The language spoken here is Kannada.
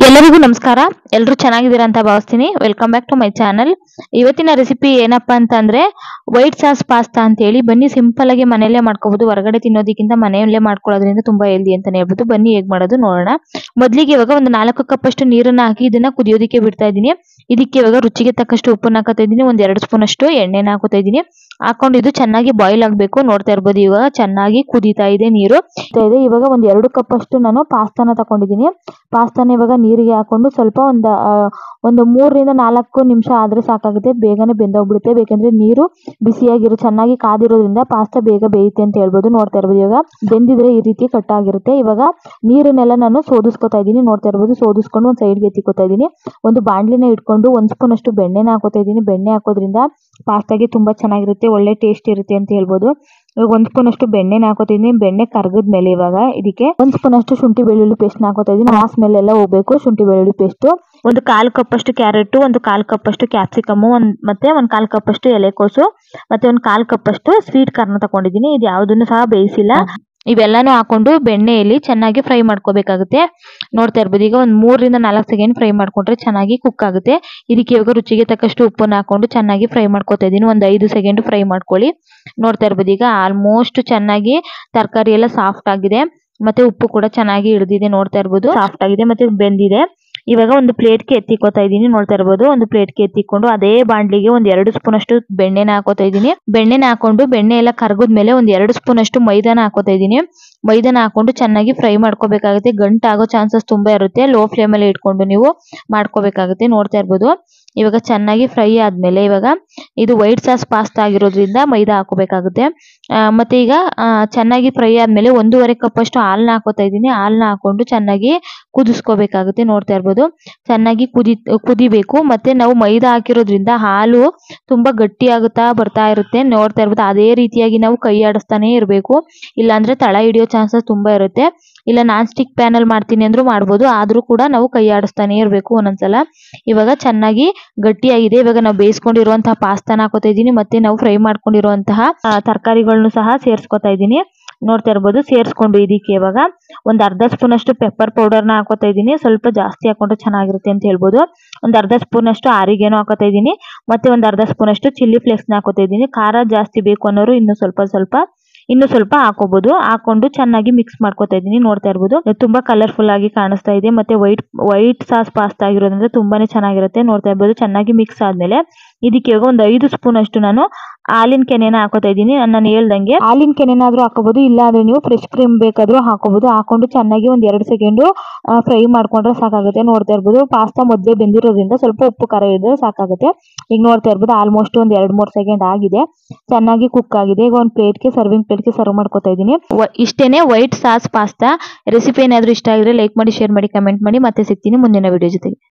ಎಲ್ಲರಿಗೂ ನಮಸ್ಕಾರ. ಎಲ್ಲರೂ ಚೆನ್ನಾಗಿದ್ದೀರಾ ಅಂತ ಭಾವಿಸ್ತೀನಿ. Welcome back to my channel. ಇವತ್ತಿನ ರೆಸಿಪಿ ಏನಪ್ಪಾ ಅಂತಂದ್ರೆ ವೈಟ್ ಸಾಸ್ ಪಾಸ್ತಾ ಅಂತ ಹೇಳಿ. ಬನ್ನಿ, ಸಿಂಪಲ್ ಆಗಿ ಮನೆಯಲ್ಲೇ ಮಾಡ್ಕೋಬಹುದು. ಹೊರಗಡೆ ತಿನ್ನೋದಕ್ಕಿಂತ ಮನೆಯಲ್ಲೇ ಮಾಡ್ಕೊಳ್ಳೋದ್ರಿಂದ ತುಂಬಾ ಹೆಲ್ದಿ ಅಂತಾನೆ ಹೇಳ್ಬೋದು. ಬನ್ನಿ ಹೇಗ್ ಮಾಡೋದು ನೋಡೋಣ. ಮೊದಲಿಗೆ ಇವಾಗ ಒಂದು 4 ಕಪ್ ಅಷ್ಟು ನೀರನ್ನ ಹಾಕಿ ಇದನ್ನ ಕುದಿಯೋದಕ್ಕೆ ಬಿಡ್ತಾ ಇದ್ದೀನಿ. ಇದಕ್ಕೆ ಇವಾಗ ರುಚಿಗೆ ತಕ್ಕಷ್ಟು ಉಪ್ಪನ್ನ ಹಾಕೋತಾ ಇದ್ದೀನಿ. ಒಂದು 2 ಸ್ಪೂನ್ ಅಷ್ಟು ಎಣ್ಣೆನ ಹಾಕೋತಾ ಇದ್ದೀನಿ. ಹಾಕೊಂಡು ಇದು ಚೆನ್ನಾಗಿ ಬಾಯ್ಲ್ ಆಗಬೇಕು. ನೋಡ್ತಾ ಇರ್ಬೋದು ಇವಾಗ ಚೆನ್ನಾಗಿ ಕುದೀತಾ ಇದೆ ನೀರು. ಇವಾಗ ಒಂದು 2 ಕಪ್ ಅಷ್ಟು ನಾನು ಪಾಸ್ತಾನ ತಗೊಂಡಿದ್ದೀನಿ. ಪಾಸ್ತಾನ ಇವಾಗ ನೀರಿಗೆ ಹಾಕೊಂಡು ಸ್ವಲ್ಪ ಒಂದು 3 ರಿಂದ 4 ನಿಮಿಷ ಆದ್ರೆ ಸಾಕಾಗುತ್ತೆ. ಬೇಗನೆ ಬೆಂದೋಗ್ಬಿಡುತ್ತೆ. ಬೇಕಂದ್ರೆ ನೀರು ಬಿಸಿಯಾಗಿರೋ ಚೆನ್ನಾಗಿ ಕಾದಿರೋದ್ರಿಂದ ಪಾಸ್ತಾ ಬೇಗ ಬೇಯುತ್ತೆ ಅಂತ ಹೇಳ್ಬೋದು. ನೋಡ್ತಾ ಇರ್ಬೋದು ಇವಾಗ ಬೆಂದಿದ್ರೆ ಈ ರೀತಿ ಕಟ್ಟಾಗಿರುತ್ತೆ. ಇವಾಗ ನೀರನ್ನೆಲ್ಲ ನಾನು ಸೋದಿಸ್ಕೊತಾ ಇದ್ದೀನಿ. ನೋಡ್ತಾ ಇರ್ಬೋದು ಸೋದಿಸ್ಕೊಂಡು ಒಂದು ಸೈಡ್ಗೆ ಎತ್ತಿಕೊತಾ ಇದ್ದೀನಿ. ಒಂದು ಬಾಂಡ್ಲಿನ ಇಟ್ಕೊಂಡು 1 ಸ್ಪೂನ್ ಅಷ್ಟು ಬೆಣ್ಣೆನ ಹಾಕೋತಾ ಇದ್ದೀನಿ. ಬೆಣ್ಣೆ ಹಾಕೋದ್ರಿಂದ ಪಾಸ್ತಾಗೆ ತುಂಬಾ ಚೆನ್ನಾಗಿರುತ್ತೆ, ಒಳ್ಳೆ ಟೇಸ್ಟ್ ಇರುತ್ತೆ ಅಂತ ಹೇಳ್ಬೋದು. ಇವಾಗ 1 ಸ್ಪೂನ್ ಅಷ್ಟು ಬೆಣ್ಣೆನ ಹಾಕೋತಿದ್ದೀನಿ. ಬೆಣ್ಣೆ ಕರ್ಗದ್ಮೇಲೆ ಇವಾಗ ಇದಕ್ಕೆ 1 ಸ್ಪೂನ್ ಅಷ್ಟು ಶುಂಠಿ ಬೆಳ್ಳುಳ್ಳಿ ಪೇಸ್ಟ್ ಹಾಕೋತಾ ಇದ್ದೀನಿ. ಆ ಸ್ಮೆಲ್ ಎಲ್ಲ ಹೋಗ್ಬೇಕು. ಶುಂಠಿ ಬೆಳ್ಳುಳ್ಳಿ ಪೇಸ್ಟ್, ಒಂದು 1/4 ಕಪ್ ಅಷ್ಟು ಕ್ಯಾರೆಟ್, ಒಂದು 1/4 ಕಪ್ ಅಷ್ಟು ಕ್ಯಾಪ್ಸಿಕಮ್, ಮತ್ತೆ 1/4 ಕಪ್ ಅಷ್ಟು ಎಲೆಕೋಸು, ಮತ್ತೆ 1/4 ಕಪ್ ಅಷ್ಟು ಸ್ವೀಟ್ ಕಾರ್ನ್ ತಗೊಂಡಿದ್ದೀನಿ. ಇದು ಯಾವುದನ್ನು ಸಹ ಬೇಯಿಸಿಲ್ಲ. ಇವೆಲ್ಲಾನು ಹಾಕೊಂಡು ಬೆಣ್ಣೆಯಲ್ಲಿ ಚೆನ್ನಾಗಿ ಫ್ರೈ ಮಾಡ್ಕೋಬೇಕಾಗುತ್ತೆ. ನೋಡ್ತಾ ಇರ್ಬೋದು ಈಗ ಒಂದು 3 ರಿಂದ 4 ಸೆಕೆಂಡ್ ಫ್ರೈ ಮಾಡ್ಕೊಂಡ್ರೆ ಚೆನ್ನಾಗಿ ಕುಕ್ ಆಗುತ್ತೆ. ಇದಕ್ಕೆ ಇವಾಗ ರುಚಿಗೆ ತಕ್ಕಷ್ಟು ಉಪ್ಪನ್ನ ಹಾಕೊಂಡು ಚೆನ್ನಾಗಿ ಫ್ರೈ ಮಾಡ್ಕೋತಾ ಇದ್ದೀನಿ. ಒಂದು 5 ಸೆಕೆಂಡ್ ಫ್ರೈ ಮಾಡ್ಕೊಳ್ಳಿ. ನೋಡ್ತಾ ಇರ್ಬೋದು ಈಗ ಆಲ್ಮೋಸ್ಟ್ ಚೆನ್ನಾಗಿ ತರಕಾರಿ ಎಲ್ಲ ಸಾಫ್ಟ್ ಆಗಿದೆ. ಮತ್ತೆ ಉಪ್ಪು ಕೂಡ ಚೆನ್ನಾಗಿ ಹಿಡಿದಿದೆ. ನೋಡ್ತಾ ಇರ್ಬೋದು ಸಾಫ್ಟ್ ಆಗಿದೆ ಮತ್ತೆ ಬೆಂದಿದೆ. ಇವಾಗ ಒಂದು ಪ್ಲೇಟ್ಗೆ ಎತ್ತಿಕೋತಾ ಇದ್ದೀನಿ. ನೋಡ್ತಾ ಇರ್ಬೋದು ಒಂದು ಪ್ಲೇಟ್ಗೆ ಎತ್ತಿಕೊಂಡು ಅದೇ ಬಾಂಡ್ಲಿಗೆ ಒಂದು 2 ಸ್ಪೂನ್ ಅಷ್ಟು ಬೆಣ್ಣೆನ ಹಾಕೋತಾ ಇದ್ದೀನಿ. ಬೆಣ್ಣೆನ ಹಾಕೊಂಡು ಬೆಣ್ಣೆ ಎಲ್ಲ ಕರಗಿದ್ಮೇಲೆ ಒಂದು 2 ಸ್ಪೂನ್ ಅಷ್ಟು ಮೈದಾನ ಹಾಕೋತಾ ಇದ್ದೀನಿ. ಮೈದಾನ ಹಾಕೊಂಡು ಚೆನ್ನಾಗಿ ಫ್ರೈ ಮಾಡ್ಕೋಬೇಕಾಗುತ್ತೆ. ಗಂಟಾಗೋ ಚಾನ್ಸಸ್ ತುಂಬಾ ಇರುತ್ತೆ. ಲೋ ಫ್ಲೇಮ್ ಅಲ್ಲಿ ಇಟ್ಕೊಂಡು ನೀವು ಮಾಡ್ಕೋಬೇಕಾಗುತ್ತೆ. ನೋಡ್ತಾ ಇರ್ಬೋದು ಇವಾಗ ಚೆನ್ನಾಗಿ ಫ್ರೈ ಆದ್ಮೇಲೆ ಇವಾಗ ಇದು ವೈಟ್ ಸಾಸ್ ಪಾಸ್ತಾ ಆಗಿರೋದ್ರಿಂದ ಮೈದಾ ಹಾಕೋಬೇಕಾಗುತ್ತೆ. ಮತ್ತೆ ಈಗ ಚೆನ್ನಾಗಿ ಫ್ರೈ ಆದ್ಮೇಲೆ 1.5 ಕಪ್ ಅಷ್ಟು ಹಾಲನ್ನ ಹಾಕೋತಾ ಇದ್ದೀನಿ. ಹಾಲನ್ನ ಹಾಕೊಂಡು ಚೆನ್ನಾಗಿ ಕುದಿಸ್ಕೋಬೇಕಾಗುತ್ತೆ. ನೋಡ್ತಾ ಇರ್ಬೋದು ಚೆನ್ನಾಗಿ ಕುದಿಬೇಕು. ಮತ್ತೆ ನಾವು ಮೈದಾ ಹಾಕಿರೋದ್ರಿಂದ ಹಾಲು ತುಂಬಾ ಗಟ್ಟಿ ಆಗುತ್ತಾ ಬರ್ತಾ ಇರುತ್ತೆ. ನೋಡ್ತಾ ಇರ್ಬೋದು ಅದೇ ರೀತಿಯಾಗಿ ನಾವು ಕೈ ಆಡಿಸ್ತಾನೆ ಇರಬೇಕು. ಇಲ್ಲಾಂದ್ರೆ ತಳ ಹಿಡಿಯೋ ಚಾನ್ಸಸ್ ತುಂಬಾ ಇರುತ್ತೆ. ಇಲ್ಲ ನಾನ್ ಸ್ಟಿಕ್ ಪ್ಯಾನ್ ಅಲ್ಲಿ ಮಾಡ್ತೀನಿ ಅಂದ್ರೂ ಮಾಡ್ಬೋದು. ಆದ್ರೂ ಕೂಡ ನಾವು ಕೈ ಆಡಿಸ್ತಾನೆ ಇರಬೇಕು ಒಂದೊಂದ್ಸಲ. ಇವಾಗ ಚೆನ್ನಾಗಿ ಗಟ್ಟಿಯಾಗಿದೆ. ಇವಾಗ ನಾವು ಬೇಯಿಸ್ಕೊಂಡಿರುವಂತಹ ಪಾಸ್ತಾನ ಹಾಕೋತಾ ಇದ್ದೀನಿ. ಮತ್ತೆ ನಾವು ಫ್ರೈ ಮಾಡ್ಕೊಂಡಿರುವಂತಹ ತರಕಾರಿಗಳನ್ನು ಸಹ ಸೇರ್ಸ್ಕೊತಾ ಇದ್ದೀನಿ. ನೋಡ್ತಾ ಇರ್ಬೋದು ಸೇರಿಸ್ಕೊಂಡು ಇದಕ್ಕೆ ಇವಾಗ ಒಂದು 1/2 ಸ್ಪೂನ್ ಅಷ್ಟು ಪೆಪ್ಪರ್ ಪೌಡರ್ನ ಹಾಕೋತಾ ಇದ್ದೀನಿ. ಸ್ವಲ್ಪ ಜಾಸ್ತಿ ಹಾಕೊಂಡ್ರೆ ಚೆನ್ನಾಗಿರುತ್ತೆ ಅಂತ ಹೇಳ್ಬೋದು. ಒಂದು 1/2 ಸ್ಪೂನ್ ಅಷ್ಟು ಆರಿಗೇನೋ ಹಾಕೋತಾ ಇದ್ದೀನಿ. ಮತ್ತೆ ಒಂದು 1/2 ಸ್ಪೂನ್ ಅಷ್ಟು ಚಿಲ್ಲಿ ಫ್ಲೇಕ್ಸ್ನ ಹಾಕೋತಾ ಇದ್ದೀನಿ. ಖಾರ ಜಾಸ್ತಿ ಬೇಕು ಅನ್ನೋರು ಇನ್ನೂ ಸ್ವಲ್ಪ ಹಾಕೋಬಹುದು. ಹಾಕೊಂಡು ಚೆನ್ನಾಗಿ ಮಿಕ್ಸ್ ಮಾಡ್ಕೋತಾ ಇದ್ದೀನಿ. ನೋಡ್ತಾ ಇರ್ಬೋದು ತುಂಬಾ ಕಲರ್ಫುಲ್ ಆಗಿ ಕಾಣಿಸ್ತಾ ಇದೆ. ಮತ್ತೆ ವೈಟ್ ಸಾಸ್ ಪಾಸ್ತಾ ಆಗಿರೋದ್ರಿಂದ ತುಂಬಾನೇ ಚೆನ್ನಾಗಿರುತ್ತೆ. ನೋಡ್ತಾ ಇರ್ಬೋದು ಚೆನ್ನಾಗಿ ಮಿಕ್ಸ್ ಆದ್ಮೇಲೆ ಇದಕ್ಕೆ ಇವಾಗ ಒಂದು 5 ಸ್ಪೂನ್ ಅಷ್ಟು ನಾನು ಹಾಲಿನ ಕೆನೆನ ಹಾಕೋತಾ ಇದ್ದೀನಿ. ನಾನು ಹೇಳ್ದಂಗೆ ಹಾಲಿನ ಕೆನೆನಾದ್ರೂ ಹಾಕೋಬಹುದು, ಇಲ್ಲ ಅಂದ್ರೆ ನೀವು ಫ್ರೆಶ್ ಕ್ರೀಮ್ ಬೇಕಾದ್ರೂ ಹಾಕೋಬಹುದು. ಹಾಕೊಂಡು ಚೆನ್ನಾಗಿ ಒಂದು 2 ಸೆಕೆಂಡ್ ಫ್ರೈ ಮಾಡ್ಕೊಂಡ್ರೆ ಸಾಕಾಗುತ್ತೆ. ನೋಡ್ತಾ ಇರ್ಬೋದು ಪಾಸ್ತಾ ಮೊದಲೇ ಬೆಂದಿರೋದ್ರಿಂದ ಸ್ವಲ್ಪ ಉಪ್ಪು ಖಾರ ಇದ್ರೆ ಸಾಕಾಗುತ್ತೆ. ಈಗ ನೋಡ್ತಾ ಇರ್ಬೋದು ಆಲ್ಮೋಸ್ಟ್ ಒಂದು 2-3 ಸೆಕೆಂಡ್ ಆಗಿದೆ. ಚೆನ್ನಾಗಿ ಕುಕ್ ಆಗಿದೆ. ಈಗ ಒಂದು ಸರ್ವಿಂಗ್ ಪ್ಲೇಟ್ಗೆ ಸರ್ವ್ ಮಾಡ್ಕೋತಾ ಇದ್ದೀನಿ. ಇಷ್ಟೇನೆ ವೈಟ್ ಸಾಸ್ ಪಾಸ್ತಾ ರೆಸಿಪಿ. ಏನಾದ್ರೂ ಇಷ್ಟ ಆಗಿದ್ರೆ ಲೈಕ್ ಮಾಡಿ, ಶೇರ್ ಮಾಡಿ, ಕಮೆಂಟ್ ಮಾಡಿ. ಮತ್ತೆ ಸಿಗ್ತೀನಿ ಮುಂದಿನ ವಿಡಿಯೋ ಜೊತೆಗೆ.